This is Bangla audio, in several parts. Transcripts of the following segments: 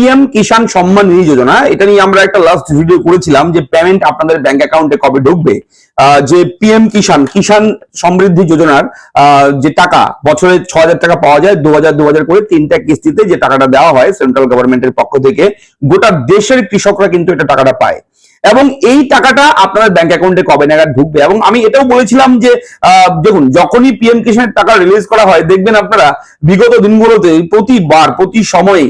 পিএম কিষাণ সম্মান নিধি যোজনা, এটা নিয়ে আমরা একটা লাস্ট ভিডিও করেছিলাম যে পেমেন্ট আপনাদের ব্যাংক অ্যাকাউন্টে কবে ঢুকবে। যে পিএম কিষাণ কিষাণ সমৃদ্ধি যোজনার যে টাকা বছরে 6,000 টাকা পাওয়া যায়, 2,000 করে 3টা কিস্তিতে যে টাকাটা দেওয়া হয় সেন্ট্রাল গভর্নমেন্টের পক্ষ থেকে, গোটা দেশের কৃষকরা কিন্তু এটা টাকাটা পায়। এবং এই টাকাটা আপনার ব্যাংক অ্যাকাউন্টে কবে নাগাদ ঢুকবে। এবং আমি এটাও বলেছিলাম যে দেখুন, যখনই পিএম কিষাণের টাকা রিলিজ করা হয় দেখবেন আপনারা বিগত দিনগুলোতে প্রতি সময়ে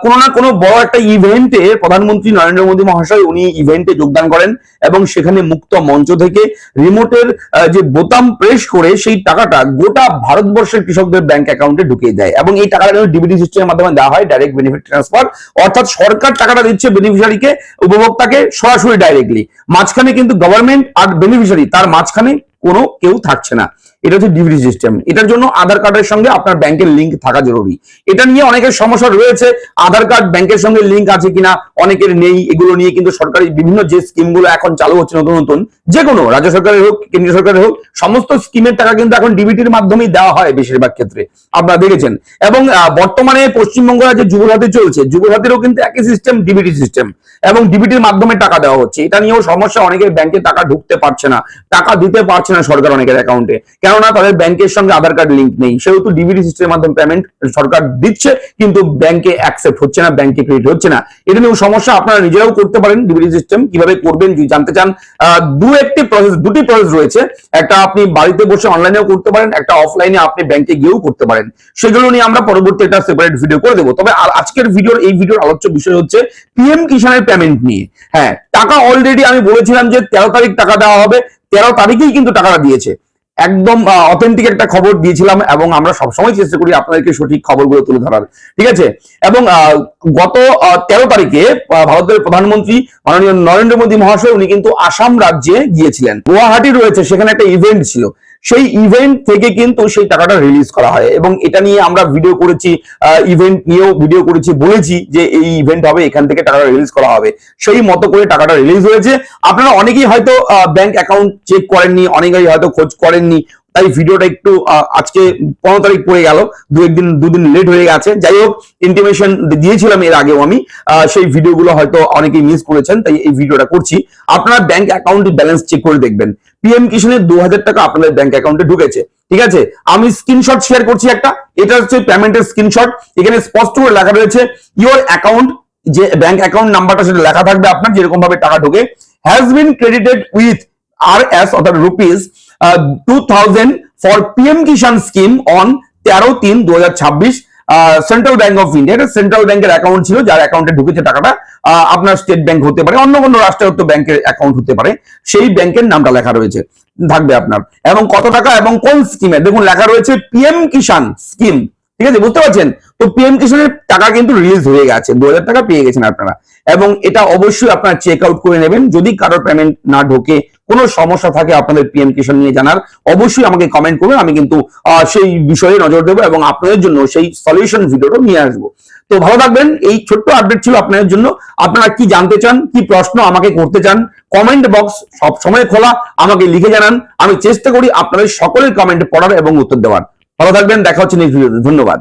কোনো না কোনো বড় একটা ইভেন্টে প্রধানমন্ত্রী নরেন্দ্র মোদী মহাশয় উনি ইভেন্টে যোগদান করেন এবং সেখানে মুক্ত মঞ্চ থেকে রিমোটের যে বোতাম প্রেস করে সেই টাকাটা গোটা ভারতবর্ষের কৃষকদের ব্যাংক অ্যাকাউন্টে ঢুকিয়ে দেয়। এবং এই টাকাটা ডিবিটি সিস্টেমের মাধ্যমে দেওয়া হয়, ডাইরেক্ট বেনিফিট ট্রান্সফার, অর্থাৎ সরকার টাকাটা দিচ্ছে বেনিফিশিয়ারিকে, উপভোক্তাকে সরাসরি ডাইরেক্টলি। মাঝখানে কিন্তু গভর্নমেন্ট আর বেনিফিশিয়ারি তার মাঝখানে কোনো কেউ থাকছে না। এটা হচ্ছে ডিবিটি সিস্টেম। এটার জন্য আধার কার্ডের সঙ্গে আপনার ব্যাংকের লিঙ্ক থাকা জরুরি। এটা নিয়ে অনেকের সমস্যা রয়েছে, আধার কার্ড ব্যাংকের সঙ্গে লিঙ্ক আছে কিনা অনেকের নেই। এগুলো নিয়ে কিন্তু সরকারি বিভিন্ন যে স্কিমগুলো এখন চালু হচ্ছে নতুন নতুন, যে কোনো রাজ্য সরকারের হোক কেন্দ্রীয় সরকারের হোক, সমস্ত স্কিমের টাকা কিন্তু এখন ডিবিটির মাধ্যমেই দেওয়া হয় বেশিরভাগ ক্ষেত্রে, আপনারা দেখেছেন। এবং বর্তমানে পশ্চিমবঙ্গ রাজ্যে যুবসাথী চলছে, যুবসাথীরও কিন্তু একই সিস্টেম, ডিবিটি সিস্টেম, এবং ডিবিটির মাধ্যমে টাকা দেওয়া হচ্ছে। এটা নিয়েও সমস্যা, অনেকের ব্যাংকে টাকা ঢুকতে পারছে না, টাকা দিতে পারছে না সরকার অনেকের অ্যাকাউন্টে, কেননা তাদের ব্যাংকের সঙ্গে আধার কার্ড লিঙ্ক নেই। সেহেতু ডিবিটি সিস্টেমের মাধ্যমে পেমেন্ট সরকার দিচ্ছে কিন্তু ব্যাংকে অ্যাকসেপ্ট হচ্ছে না, ব্যাংকে ক্রেডিট হচ্ছে না। এটা নিয়েও সমস্যা, আপনারা নিজেরাও করতে পারেন। ডিবিটি সিস্টেম কিভাবে করবেন যদি জানতে চান, দুটি প্রসেস রয়েছে। একটা আপনি বাড়িতে বসে অনলাইনেও করতে পারেন, একটা অফলাইনে আপনি ব্যাংকে গিয়েও করতে পারেন। সেগুলো নিয়ে আমরা পরবর্তী একটা সেপারেট ভিডিও করে দেবো। তবে আজকের ভিডিওর আলোচ্য বিষয় হচ্ছে পিএম কিষাণের পেমেন্ট নিয়ে। হ্যাঁ, টাকা অলরেডি আমি বলেছিলাম যে 13 তারিখ টাকা দেওয়া হবে, 13 তারিখেই কিন্তু টাকাটা দিয়েছে। একদম অথেন্টিক একটা খবর দিয়েছিলাম এবং আমরা সবসময় চেষ্টা করি আপনাদেরকে সঠিক খবরগুলো তুলে ধরার, ঠিক আছে। এবং গত 13 তারিখে ভারতের প্রধানমন্ত্রী মাননীয় নরেন্দ্র মোদী মহাশয় উনি কিন্তু আসাম রাজ্যে গিয়েছিলেন। গুয়াহাটি রয়েছে, সেখানে একটা ইভেন্ট ছিল, সেই ইভেন্ট থেকে কিন্তু সেই টাকাটা রিলিজ করা হয়। এবং এটা নিয়ে আমরা ভিডিও করেছি, ইভেন্ট নিয়েও ভিডিও করেছি, বলেছি যে এই ইভেন্ট হবে, এখান থেকে টাকাটা রিলিজ করা হবে। সেই মতো করে টাকাটা রিলিজ হয়েছে। আপনারা অনেকেই হয়তো ব্যাংক অ্যাকাউন্ট চেক করেননি, অনেকেই হয়তো খোঁজ করেননি, তাই ভিডিওটা একটু আজকে 15 তারিখ পড়ে গেল, দুদিন লেট হয়ে গেছে। যাই হোক, ইন্টিমেশন দিয়েছিলাম এর আগেও আমি, সেই ভিডিওগুলো হয়তো অনেকেই মিস করেছেন, তাই এই ভিডিওটা করছি। আপনারা ব্যাংক অ্যাকাউন্টে ব্যালেন্স চেক করে দেখবেন, পিএম কিষাণের 2,000 টাকা আপনাদের ব্যাংক অ্যাকাউন্টে ঢুকেছে, ঠিক আছে। আমি স্ক্রিনশট শেয়ার করছি একটা, এটা হচ্ছে পেমেন্টের স্ক্রিনশট। এখানে স্পষ্ট করে লেখা রয়েছে ইওর অ্যাকাউন্ট, যে ব্যাংক অ্যাকাউন্ট নাম্বারটা সেটা লেখা থাকবে আপনার, যেরকম ভাবে টাকা ঢোকে, has been credited with RS অর্থাৎ rupees 2,000 for PM Kisan scheme on 13/3/2026। Central bank of India, এটা সেন্ট্রাল ব্যাংকের অ্যাকাউন্ট ছিল, যার অ্যাকাউন্টে ঢুকেছে টাকাটা। আপনার স্টেট ব্যাংক হতে পারে, অন্য কোনো রাষ্ট্রায়ত্ত ব্যাংকের অ্যাকাউন্ট হতে পারে, সেই ব্যাংকের নামটা লেখা রয়েছে থাকবে আপনার, এবং কত টাকা এবং কোন স্কিমে দেখুন লেখা রয়েছে পিএম কিষাণ স্কিম, ঠিক আছে, বুঝতে পারছেন। তো পিএম কিষাণের টাকা কিন্তু রিলিজ হয়ে গেছে, 2,000 টাকা পেয়ে গেছেন আপনারা। এবং এটা অবশ্যই আপনারা চেক আউট করে নেবেন। যদি কারোর পেমেন্ট না ঢোকে, কোনো সমস্যা থাকে আপনাদের পিএম কিষাণ নিয়ে জানার, অবশ্যই আমাকে কমেন্ট করবেন, আমি কিন্তু সেই বিষয়ে নজর দেবো এবং আপনাদের জন্য সেই সলিউশন ভিডিওটা নিয়ে আসবো। তো ভালো থাকবেন, এই ছোট্ট আপডেট ছিল আপনাদের জন্য। আপনারা কি জানতে চান, কি প্রশ্ন আমাকে করতে চান, কমেন্ট বক্স সব সময় খোলা, আমাকে লিখে জানান। আমি চেষ্টা করি আপনাদের সকলের কমেন্ট পড়ার এবং উত্তর দেওয়ার। ভালো থাকবেন, দেখা হচ্ছে নেক্সট ভিডিওতে। ধন্যবাদ।